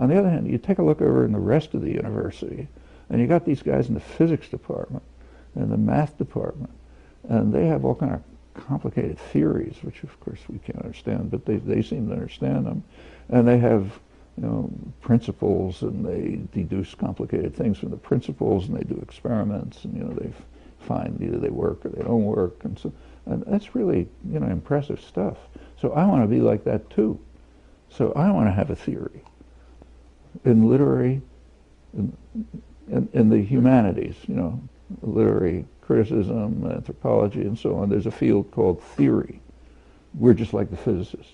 On the other hand, you take a look over in the rest of the university, and you got these guys in the physics department and the math department, and they have all kind of complicated theories, which of course we can't understand, but they seem to understand them. And they have, principles, and they deduce complicated things from the principles, and they do experiments, and they find either they work or they don't work, and that's really impressive stuff. So I want to be like that too. So I want to have a theory in literary, in the humanities, literary criticism, anthropology, and so on. There's a field called theory. We're just like the physicists.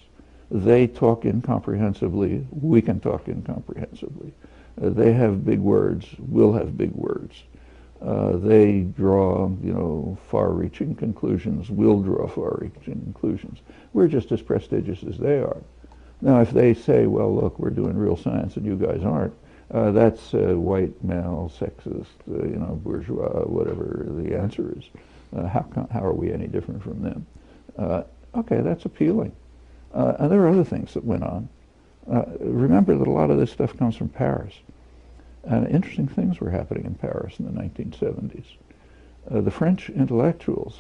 They talk incomprehensibly. We can talk incomprehensibly. They have big words. We'll have big words. They draw, far-reaching conclusions. We'll draw far-reaching conclusions. We're just as prestigious as they are. Now, if they say, well, look, we're doing real science and you guys aren't, that's white, male, sexist, bourgeois, whatever the answer is. How are we any different from them? Okay, that's appealing. And there are other things that went on. Remember that a lot of this stuff comes from Paris. And interesting things were happening in Paris in the 1970s. The French intellectuals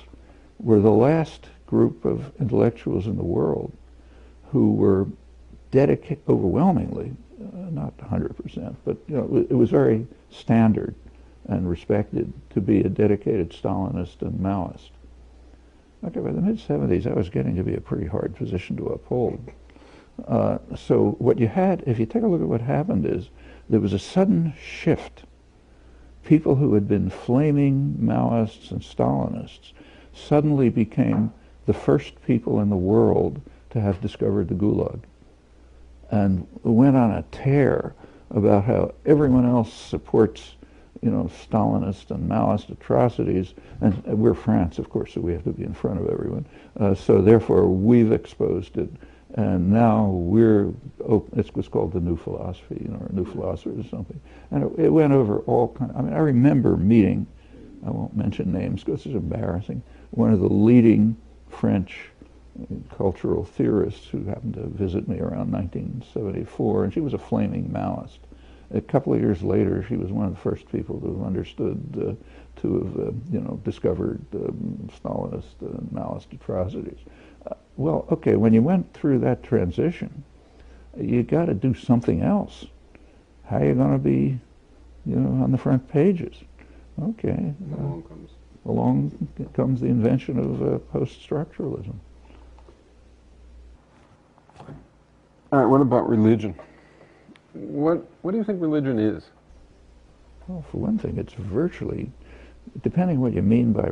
were the last group of intellectuals in the world who were dedicated, overwhelmingly, not 100%, but it was very standard and respected to be a dedicated Stalinist and Maoist. Okay, by the mid-70s, that was getting to be a pretty hard position to uphold. So what you had, if you take a look at what happened, is there was a sudden shift. People who had been flaming Maoists and Stalinists suddenly became the first people in the world to have discovered the Gulag, and went on a tear about how everyone else supports Stalinist and Maoist atrocities, and we're France, of course, so we have to be in front of everyone. So therefore, we've exposed it, and now it was called the New Philosophy, or New Philosophers or something. And it went over all kinds. I remember meeting, I won't mention names because it's embarrassing, one of the leading French cultural theorists who happened to visit me around 1974, and she was a flaming Maoist. A couple of years later, she was one of the first people to have understood, to have, discovered Stalinist and Maoist atrocities. Well, okay, when you went through that transition, you got to do something else. How are you going to be, on the front pages? Okay. Along comes the invention of post-structuralism. All right, what about religion? What do you think religion is? Well, for one thing, it's virtually, depending on what you mean by